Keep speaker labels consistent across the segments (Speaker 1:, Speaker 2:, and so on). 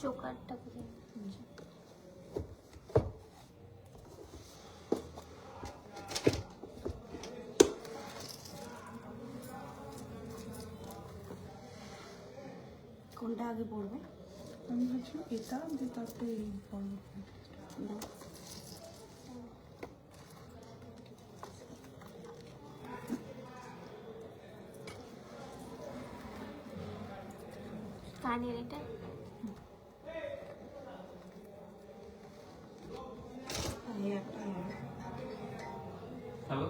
Speaker 1: চোকারটা কোথায়? কোনটা আগে পড়বে?
Speaker 2: আমি ভাবছিলাম এটা যে তারপরে এই পড়বো।
Speaker 1: কানের এটা
Speaker 3: হ্যালো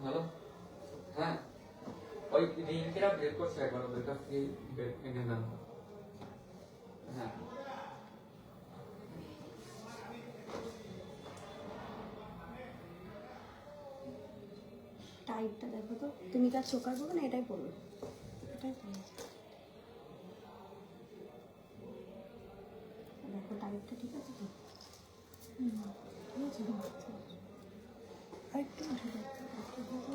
Speaker 3: হ্যালো হ্যাঁ ওই রিংটা বের করছে একবার ওদের কাছ থেকে বের এনে দেন হ্যাঁ
Speaker 1: টাইটটা দেখো তো। তুমি কার চোকার পড়বে না এটাই পড়বে?
Speaker 2: এটাই পড়বো।
Speaker 1: দেখো টাইটটা ঠিক আছে তো?
Speaker 2: ঠিক আছে, আরেকটু উঠে দেখতে একটু দেখো।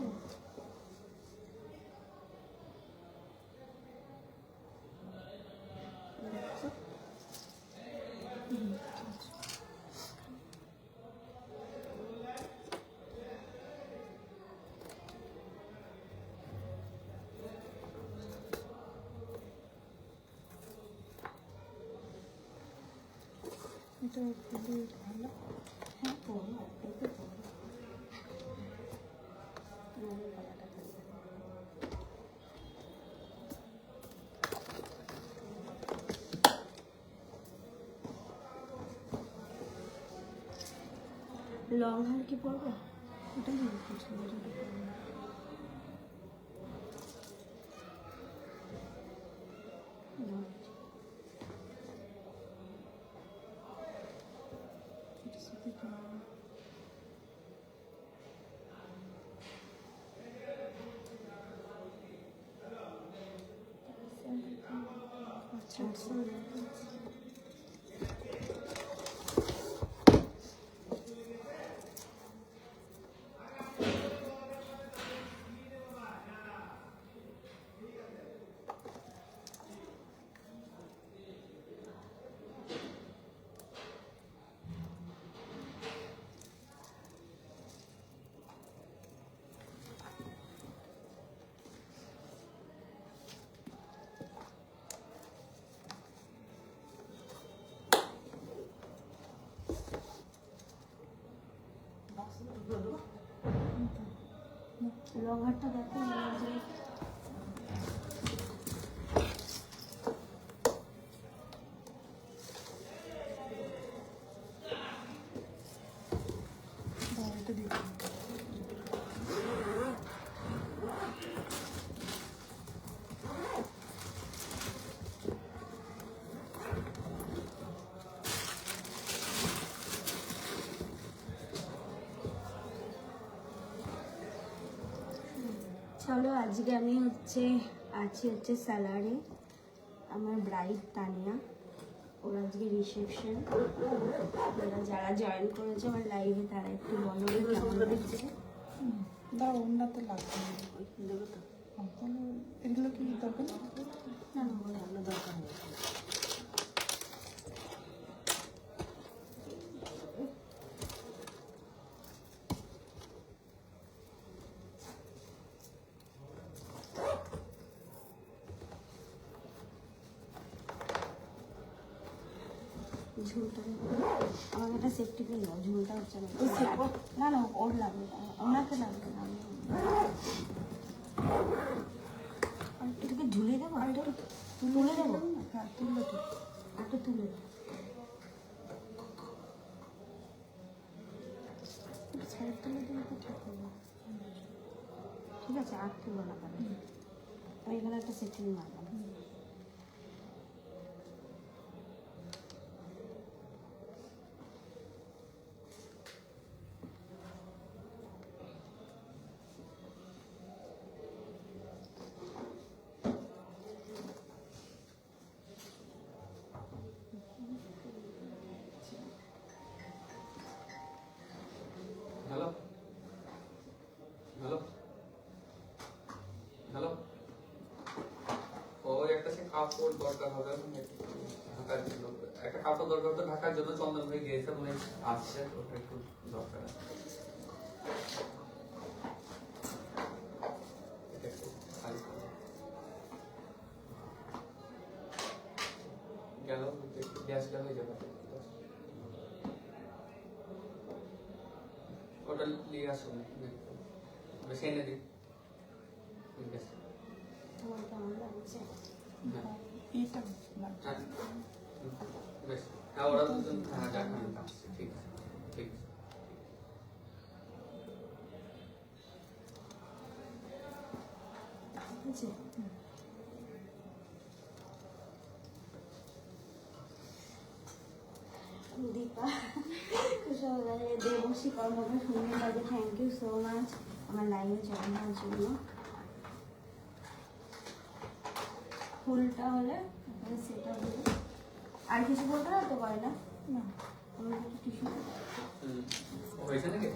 Speaker 1: দেখো
Speaker 2: এটা খুবই ভালো।
Speaker 1: হ্যাঁ পড়বো, একটাই তো পড়বো। তোমার গলাটা থাকবে। লং হার কি পড়বে?
Speaker 2: ওটাই জিজ্ঞেস করছিলাম যেটা পড়বো।
Speaker 1: না।
Speaker 2: এটার সাথে পড়বো। আচ্ছা আচ্ছা। লং হারটা দেখো যে এটা দিতে
Speaker 1: চলো আজকে আমি আছি স্যালারে। আমার ব্রাইড তানিয়া, ওর আজকে রিসেপশন। আপনারা যারা জয়েন করেছে আমার লাইভে তারা একটু বলো কেমন লাগছে।
Speaker 2: দাও অন্যতে লাগবে না।
Speaker 1: দেবো তো?
Speaker 2: তাহলে এগুলো কি দরকার নেই?
Speaker 1: না না, আমার ভালো দরকার নেই। ঝুলটা আমার একটা সেফটি পিন দাও, ঝুলটা হচ্ছে না। না না ওর লাগবে না, ওনাকে লাগবে না। এটাকে ঝুলে দেবো, আর একটু তুলে দেবো।
Speaker 2: হ্যাঁ তুললে তো।
Speaker 1: একটু তুলে দেবো।
Speaker 2: সাইড তুলে দিলে তো ঠিক হবে।
Speaker 1: ঠিক আছে, আর তুলো না তাহলে। আমি এখানে একটা সেফটি পিন মারলাম।
Speaker 3: হ্যালো হ্যালো হ্যালো কাপড় দরকার হবে ঢাকার জন্য, একটা কাপড় দরকার হতো ঢাকার জন্য, চন্দন ভাই গিয়েছে মনে হয় আসছে, ওটা একটু দরকার আছে। এটা একটু খালি করে। গেল একটু গ্যাস গেল হয়ে যাবে, ওটা নিয়ে আসুন বেশি এনে দিই। ঠিক আছে
Speaker 1: তোমার কেমন লাগছে?
Speaker 3: হ্যাঁ
Speaker 2: এইটা না
Speaker 3: হ্যাঁ বেশ, হ্যাঁ ওরা দুজন হ্যাঁ দেখান আসছে, ঠিক আছে ঠিক আছে।
Speaker 1: বুঝছে? দীপা সকালে দেবশ্রী কর্মকে সুন্দর লাগে, থ্যাংক ইউ সো মাচ আমার লাইভে জয়েন হওয়ার জন্য। ফুলটা হলে সেটা হলে আর কিছু বলতে না তো করে না,
Speaker 2: না
Speaker 1: আমি একটু টিস্যু
Speaker 3: হয়েছে নাকি?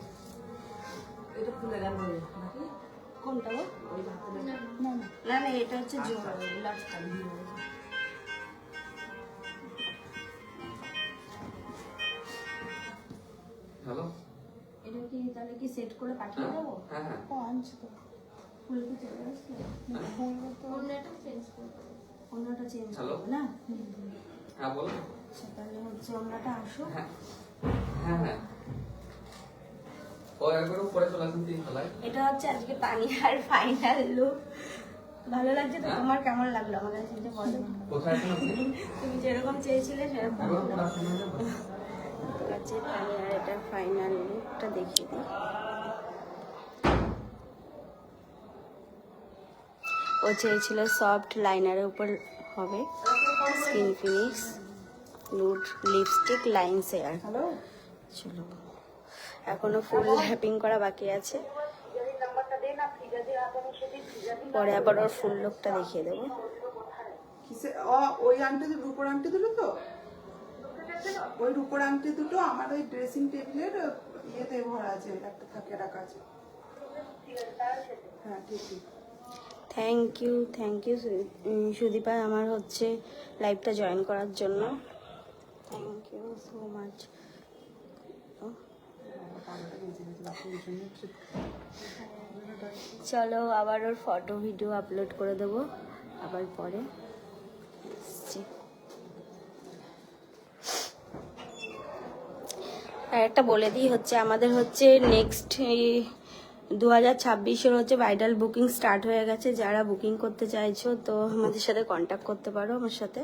Speaker 4: এটা খুলে গেল
Speaker 1: কোনটা গো?
Speaker 2: না
Speaker 1: না না এটা হচ্ছে জোর লাস্টটা।
Speaker 3: হ্যালো
Speaker 1: এটা কি তাহলে কি সেট করে পাঠিয়ে দেবো?
Speaker 3: হ্যাঁ হ্যাঁ
Speaker 2: ও আনছে তো
Speaker 1: ফুল কি চলে আসছে?
Speaker 2: বলবো তো
Speaker 1: অন্যটা চেঞ্জ
Speaker 3: Hello?
Speaker 1: করবো না?
Speaker 3: হ্যাঁ বলো।
Speaker 1: আচ্ছা, তাহলে হচ্ছে অন্যটা আসো।
Speaker 3: হ্যাঁ হ্যাঁ হ্যাঁ ও একবার উপরে চলে আসুন 3 তলায়।
Speaker 1: এটা হচ্ছে আজকে তানিয়ার ফাইনাল লুক। ভালো লাগছে তো? তোমার কেমন লাগলো আমার কাছে এটা বলো।
Speaker 3: কোথায় আছেন আপনি?
Speaker 1: তুমি যেরকম চেয়েছিলে সেরকম
Speaker 3: একবার
Speaker 1: হলো।
Speaker 3: উপরে আসুন না যাবো।
Speaker 1: ঠিক আছে, তানিয়ার এটা ফাইনাল লুকটা দেখিয়ে দিই। ও চেয়েছিল সফট লাইনারের উপর হবে, skin finish, nude lipstick, line share.
Speaker 2: Hello
Speaker 1: চলো, এখনো ফুল হ্যাপিং করা বাকি আছে, পরে আবার ওর ফুল লুকটা দেখিয়ে দেবো।
Speaker 2: কিসে ওই আংটি দুটো রূপোর আংটি দুটো তো ওই রূপোর আংটি দুটো আমার ওই ড্রেসিং টেবিলের ইয়েতে ভরা আছে, একটা থাকে রাখা আছে। হ্যাঁ ঠিক ঠিক।
Speaker 1: থ্যাংক ইউ সুদীপা আমার হচ্ছে লাইভটা জয়েন করার জন্য, থ্যাংক ইউ সো মাচ। চলো আবার ওর ফটো ভিডিও আপলোড করে দেবো আবার পরে। আসছি। আর একটা বলে দিই হচ্ছে আমাদের হচ্ছে নেক্সট 2026-এর হচ্ছে ব্রাইডাল বুকিং স্টার্ট হয়ে গেছে। যারা বুকিং করতে চাইছো তো আমাদের সাথে কন্ট্যাক্ট করতে পারো আমার সাথে।